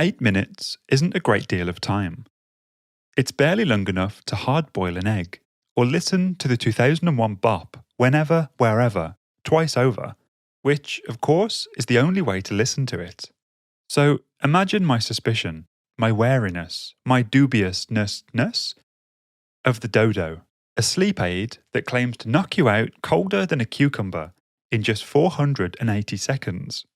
8 minutes isn't a great deal of time. It's barely long enough to hard boil an egg, or listen to the 2001 bop whenever, wherever, twice over, which, of course, is the only way to listen to it. So imagine my suspicion, my wariness, my dubiousness of the Dodow, a sleep aid that claims to knock you out colder than a cucumber in just 480 seconds.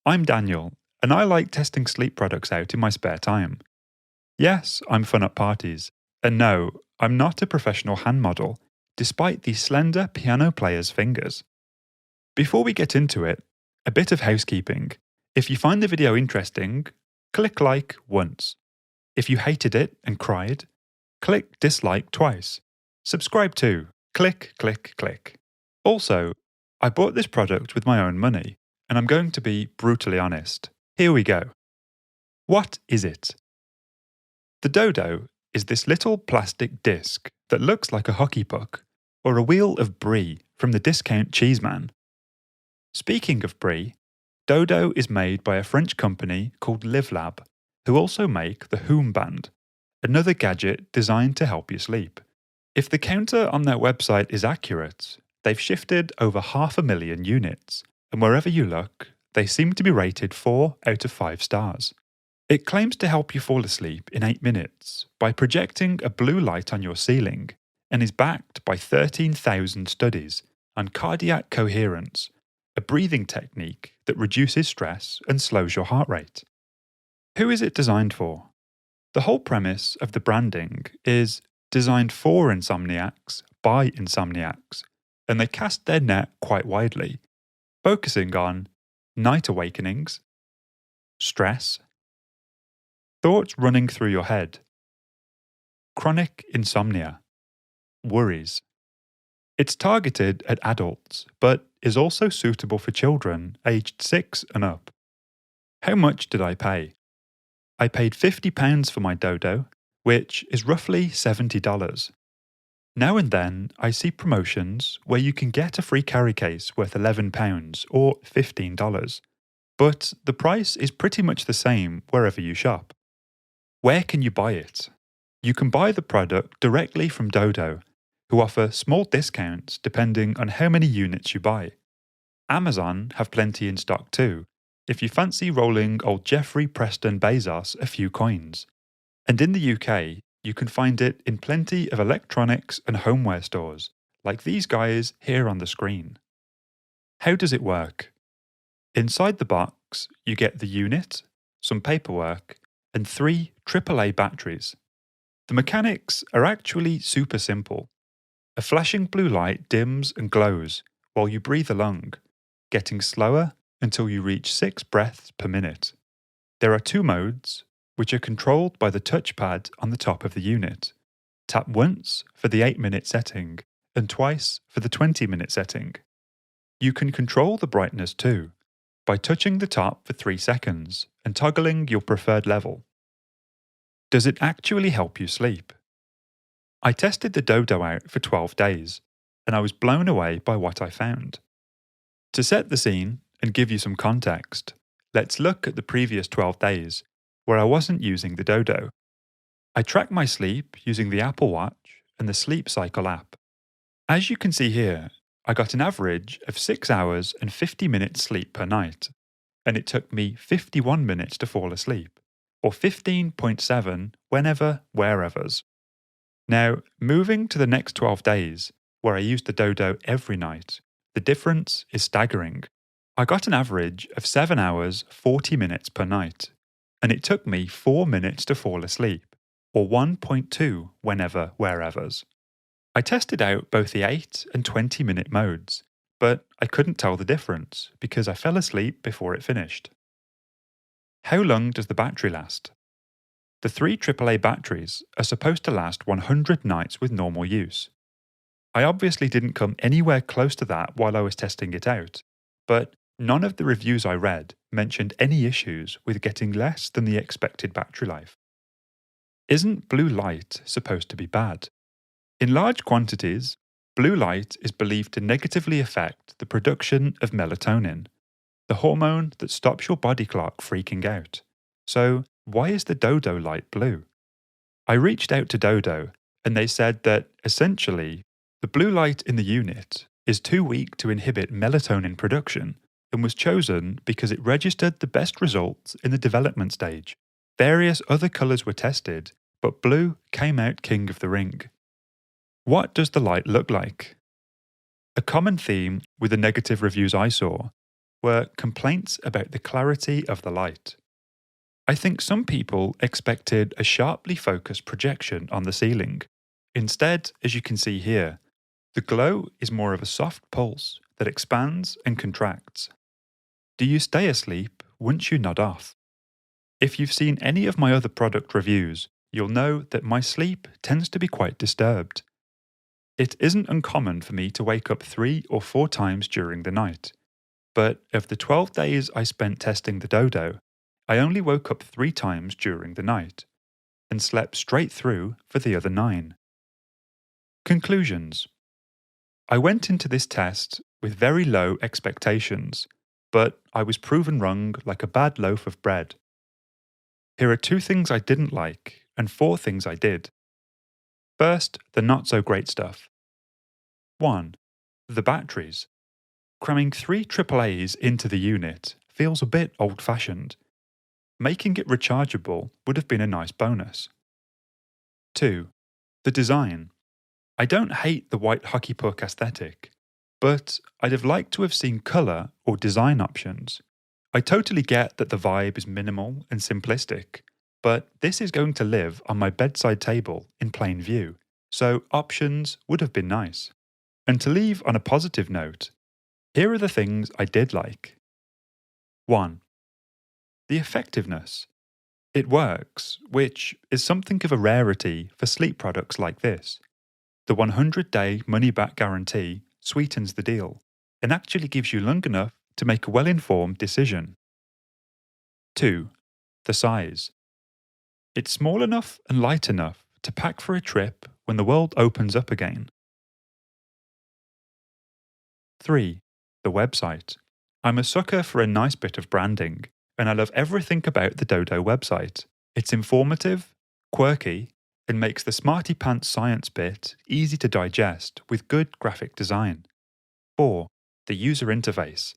I'm Daniel, and I like testing sleep products out in my spare time. Yes, I'm fun at parties, and no, I'm not a professional hand model, despite these slender piano player's fingers. Before we get into it, a bit of housekeeping. If you find the video interesting, click like once. If you hated it and cried, click dislike twice. Subscribe too. Click, click, click. Also, I bought this product with my own money, and I'm going to be brutally honest. Here we go. What is it? The Dodow is this little plastic disc that looks like a hockey puck, or a wheel of brie from the discount cheeseman. Speaking of brie, Dodow is made by a French company called LiveLab, who also make the Hoom Band, another gadget designed to help you sleep. If the counter on their website is accurate, they've shifted over 500,000 units, and wherever you look, they seem to be rated 4 out of 5 stars. It claims to help you fall asleep in 8 minutes by projecting a blue light on your ceiling, and is backed by 13,000 studies on cardiac coherence, a breathing technique that reduces stress and slows your heart rate. Who is it designed for? The whole premise of the branding is designed for insomniacs by insomniacs, and they cast their net quite widely, focusing on night awakenings, stress, thoughts running through your head, chronic insomnia, worries. It's targeted at adults, but is also suitable for children aged 6 and up. How much did I pay? I paid £50 for my Dodow, which is roughly $70. Now and then I see promotions where you can get a free carry case worth £11 or $15, but the price is pretty much the same wherever you shop. Where can you buy it? You can buy the product directly from Dodow, who offer small discounts depending on how many units you buy. Amazon have plenty in stock too, if you fancy rolling old Jeffrey Preston Bezos a few coins. And in the UK, you can find it in plenty of electronics and homeware stores, like these guys here on the screen. How does it work? Inside the box, you get the unit, some paperwork, and 3 AAA batteries. The mechanics are actually super simple. A flashing blue light dims and glows while you breathe along, getting slower until you reach 6 breaths per minute. There are 2 modes, which are controlled by the touchpad on the top of the unit. Tap once for the 8-minute setting and twice for the 20-minute setting. You can control the brightness too, by touching the top for 3 seconds and toggling your preferred level. Does it actually help you sleep? I tested the Dodow out for 12 days, and I was blown away by what I found. To set the scene and give you some context, let's look at the previous 12 days, where I wasn't using the Dodow. I track my sleep using the Apple Watch and the Sleep Cycle app. As you can see here, I got an average of 6 hours and 50 minutes sleep per night, and it took me 51 minutes to fall asleep, or 15.7 whenever, wherevers. Now, moving to the next 12 days, where I used the Dodow every night, the difference is staggering. I got an average of 7 hours, 40 minutes per night, and it took me 4 minutes to fall asleep, or 1.2 whenever, wherevers. I tested out both the 8 and 20-minute modes, but I couldn't tell the difference because I fell asleep before it finished. How long does the battery last? The 3 AAA batteries are supposed to last 100 nights with normal use. I obviously didn't come anywhere close to that while I was testing it out, but none of the reviews I read mentioned any issues with getting less than the expected battery life. Isn't blue light supposed to be bad? In large quantities, blue light is believed to negatively affect the production of melatonin, the hormone that stops your body clock freaking out. So, why is the Dodow light blue? I reached out to Dodow, and they said that, essentially, the blue light in the unit is too weak to inhibit melatonin production and was chosen because it registered the best results in the development stage. Various other colours were tested, but blue came out king of the ring. What does the light look like? A common theme with the negative reviews I saw were complaints about the clarity of the light. I think some people expected a sharply focused projection on the ceiling. Instead, as you can see here, the glow is more of a soft pulse that expands and contracts. Do you stay asleep once you nod off? If you've seen any of my other product reviews, you'll know that my sleep tends to be quite disturbed. It isn't uncommon for me to wake up 3 or 4 times during the night, but of the 12 days I spent testing the Dodow, I only woke up 3 times during the night, and slept straight through for the other 9. Conclusions. I went into this test with very low expectations, but I was proven wrong like a bad loaf of bread. Here are 2 things I didn't like, and 4 things I did. First, the not so great stuff. 1. The batteries. Cramming 3 AAAs into the unit feels a bit old-fashioned. Making it rechargeable would have been a nice bonus. 2. The design. I don't hate the white hockey puck aesthetic, but I'd have liked to have seen colour or design options. I totally get that the vibe is minimal and simplistic, but this is going to live on my bedside table in plain view, so options would have been nice. And to leave on a positive note, here are the things I did like. 1. The effectiveness. It works, which is something of a rarity for sleep products like this. The 100-day money-back guarantee sweetens the deal and actually gives you long enough to make a well-informed decision. 2. The size. It's small enough and light enough to pack for a trip when the world opens up again. 3. The website. I'm a sucker for a nice bit of branding, and I love everything about the Dodow website. It's informative, quirky, and makes the smarty pants science bit easy to digest with good graphic design. 4. The user interface.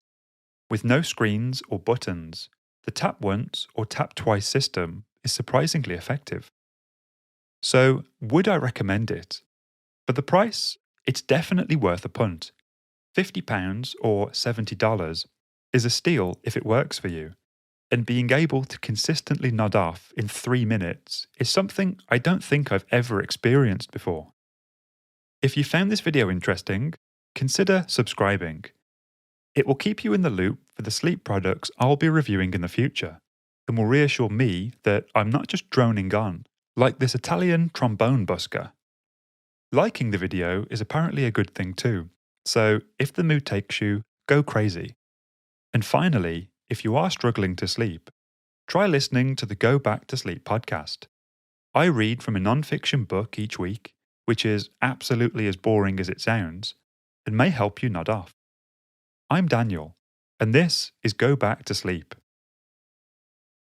With no screens or buttons, the tap once or tap twice system is surprisingly effective. So, would I recommend it? For the price, it's definitely worth a punt. £50 or $70 is a steal if it works for you, and being able to consistently nod off in 3 minutes is something I don't think I've ever experienced before. If you found this video interesting, consider subscribing. It will keep you in the loop for the sleep products I'll be reviewing in the future, and will reassure me that I'm not just droning on, like this Italian trombone busker. Liking the video is apparently a good thing too, so if the mood takes you, go crazy. And finally, if you are struggling to sleep, try listening to the Go Back to Sleep podcast. I read from a non-fiction book each week, which is absolutely as boring as it sounds, and may help you nod off. I'm Daniel, and this is Go Back to Sleep.